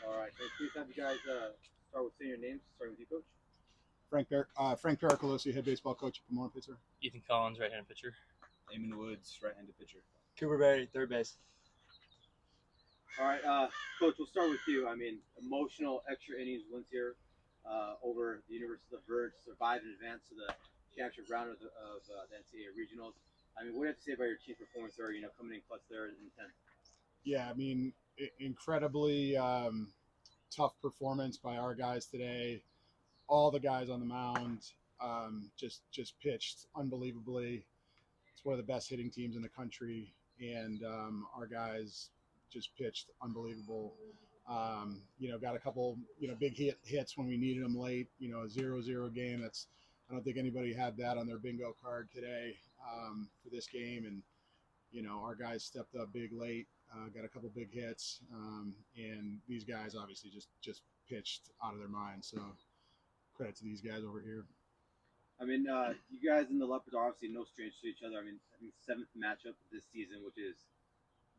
All right. So please have you guys start with saying your names, starting with you, Coach. Frank Paracolosi, head baseball coach at Pomona Pittsburgh. Ethan Collins, right-handed pitcher. Eamon Woods, right-handed pitcher. Cooper Berry, third base. All right, Coach. We'll start with you. I mean, emotional extra innings wins here over the University of Verne to survive and advance to the championship round of the NCAA regionals. I mean, what do you have to say about your team performance there? Coming in clutch there in 10. Yeah, I mean, incredibly tough performance by our guys today. All the guys on the mound just pitched unbelievably. It's one of the best hitting teams in the country, and our guys just pitched unbelievable. Got a couple big hits when we needed them late. A 0-0 game. I don't think anybody had that on their bingo card today for this game, and our guys stepped up big late. Got a couple big hits, and these guys obviously just pitched out of their minds. So credit to these guys over here. I mean, you guys in the Leopards are obviously no strangers to each other. I mean, seventh matchup this season, which is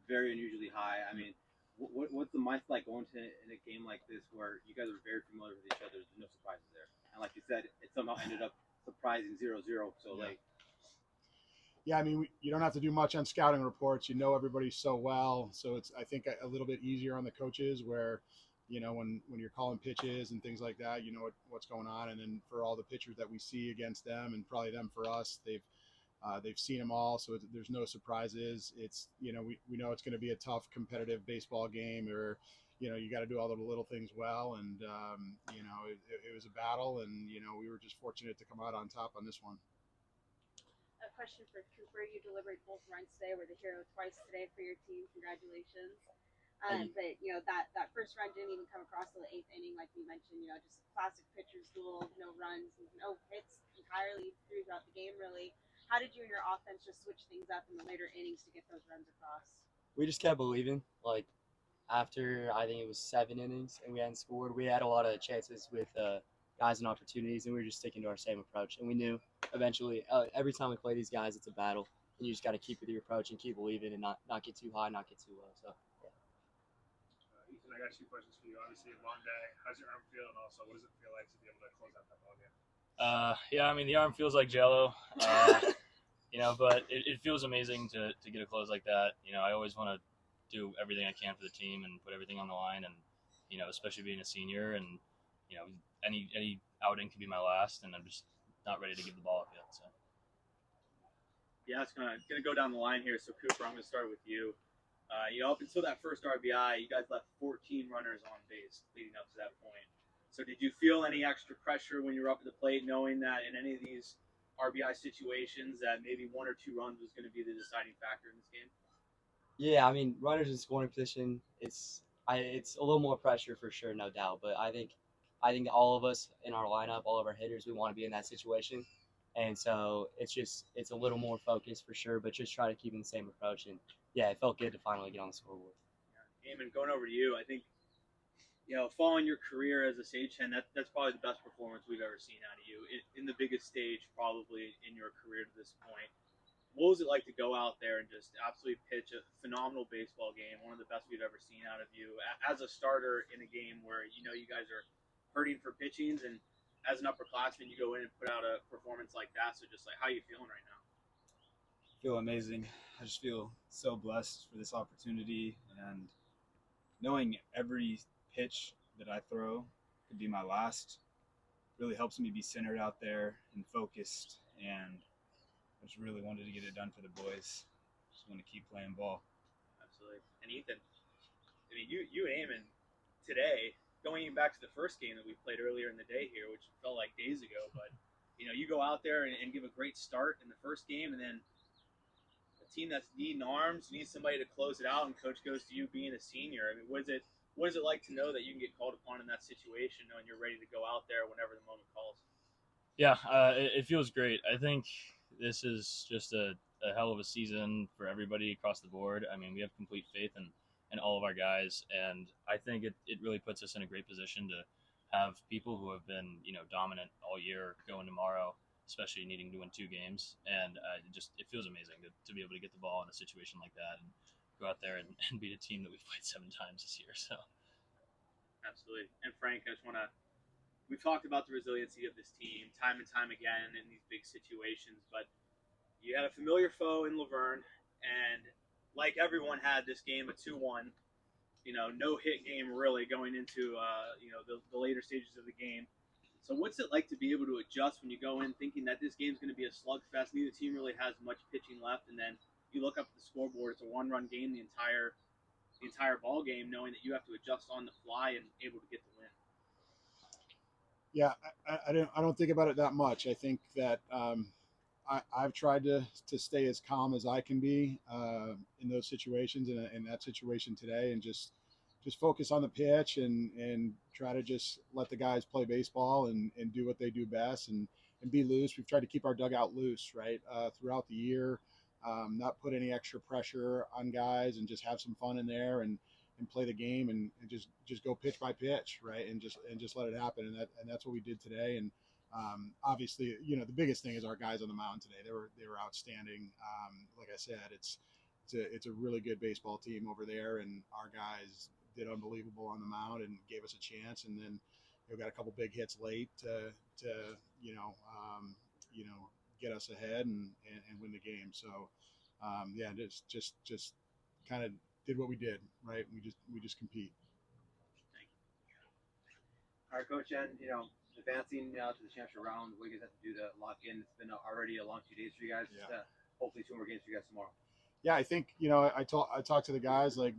very unusually high. I mean, what's the mindset like going to in a game like this where you guys are very familiar with each other? There's no surprises there, and like you said, it somehow ended up surprising 0-0 so late. Yeah, I mean, you don't have to do much on scouting reports. You know everybody so well, so it's I think a little bit easier on the coaches where, when you're calling pitches and things like that, you know what's going on. And then for all the pitchers that we see against them, and probably them for us, they've seen them all, so there's no surprises. It's we know it's going to be a tough competitive baseball game, or you got to do all the little things well, and it was a battle, and we were just fortunate to come out on top on this one. A question for Cooper. You delivered both runs today. Were the hero twice today for your team. Congratulations. But that first run didn't even come across to the eighth inning, like we mentioned. Just classic pitcher's duel. No runs, no hits entirely throughout the game. Really, how did you and your offense just switch things up in the later innings to get those runs across? We just kept believing. Like after I think it was 7 innings and we hadn't scored, we had a lot of chances with guys and opportunities, and we were just sticking to our same approach. And we knew eventually every time we play these guys, it's a battle, and you just got to keep with your approach and keep believing and not get too high, not get too low. So. Ethan, I got 2 questions for you. Obviously, a long day. How's your arm feel? And also, what does it feel like to be able to close out that ball game? Yeah, I mean, the arm feels like Jell-O, but it feels amazing to get a close like that. I always want to do everything I can for the team and put everything on the line, and especially being a senior, and any outing could be my last, and I'm just not ready to give the ball up yet. So. Yeah, it's gonna go down the line here. So Cooper, I'm gonna start with you. Up until that first RBI, you guys left 14 runners on base leading up to that point. So did you feel any extra pressure when you were up at the plate, knowing that in any of these RBI situations that maybe 1 or 2 runs was going to be the deciding factor in this game? Yeah, I mean, runners in scoring position, it's a little more pressure for sure, no doubt. But I think all of us in our lineup, all of our hitters, we want to be in that situation. And so it's a little more focused for sure, but just try to keep in the same approach. And yeah, it felt good to finally get on the scoreboard. Yeah. Eamon, going over to you, I think, following your career as a stage hand, that's probably the best performance we've ever seen out of you in the biggest stage probably in your career to this point. What was it like to go out there and just absolutely pitch a phenomenal baseball game, one of the best we've ever seen out of you, as a starter in a game where you guys are hurting for pitchings, and as an upperclassman, you go in and put out a performance like that. So just like, how are you feeling right now? I feel amazing. I just feel so blessed for this opportunity, and knowing every pitch that I throw could be my last really helps me be centered out there and focused, and I just really wanted to get it done for the boys. Just want to keep playing ball. Absolutely. And Ethan, I mean, you and Eamon today, going back to the first game that we played earlier in the day here, which felt like days ago, but you go out there and give a great start in the first game, and then a team that's needing arms, needs somebody to close it out, and coach goes to you being a senior. I mean, what is it like to know that you can get called upon in that situation, knowing you're ready to go out there whenever the moment calls? Yeah, it feels great. I think this is just a hell of a season for everybody across the board. I mean, we have complete faith in all of our guys, and I think it really puts us in a great position to have people who have been dominant all year going tomorrow, especially needing to win 2 games, and it feels amazing to be able to get the ball in a situation like that and go out there and beat a team that we've played 7 times this year. So Absolutely. And Frank, I just want to. We've talked about the resiliency of this team time and time again in these big situations, but you had a familiar foe in Laverne, and like everyone had this game a 2-1. No hit game really going into the later stages of the game. So what's it like to be able to adjust when you go in thinking that this game's going to be a slugfest? Neither team really has much pitching left, and then you look up at the scoreboard. It's a one-run game the entire ball game, knowing that you have to adjust on the fly and able to get the win. Yeah, I don't think about it that much. I think that I've tried to stay as calm as I can be in those situations, in that situation today, and just focus on the pitch and try to just let the guys play baseball and do what they do best and be loose. We've tried to keep our dugout loose, right, throughout the year, not put any extra pressure on guys, and just have some fun in there and play the game and just go pitch by pitch, right, and just let it happen. And that's what we did today. And obviously, the biggest thing is our guys on the mound today. They were outstanding. Like I said, it's a really good baseball team over there, and our guys did unbelievable on the mound and gave us a chance. And then got a couple big hits late to get us ahead and win the game. So yeah, just kind of did what we did, right? We just compete. Thank you. All right, Coach, and advancing to the championship round, what you guys have to do to lock in? It's been already a long 2 days for you guys. Yeah. Hopefully, 2 more games for you guys tomorrow. Yeah, I think I talked to the guys, like,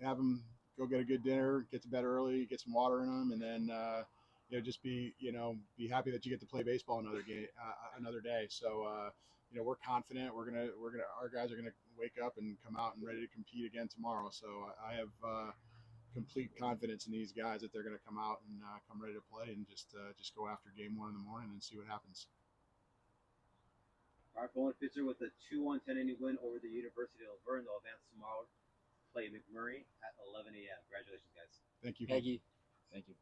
have them go get a good dinner, get to bed early, get some water in them, and then just be happy that you get to play baseball another day. So we're confident. Our guys are gonna wake up and come out and ready to compete again tomorrow. So I have complete confidence in these guys that they're going to come out and come ready to play and just go after game 1 in the morning and see what happens. All right, Bowling Pitzer with a 2-1 10-inning win over the University of Verne. They'll advance tomorrow to play McMurray at 11 a.m. Congratulations, guys. Thank you. Thank you. Thank you.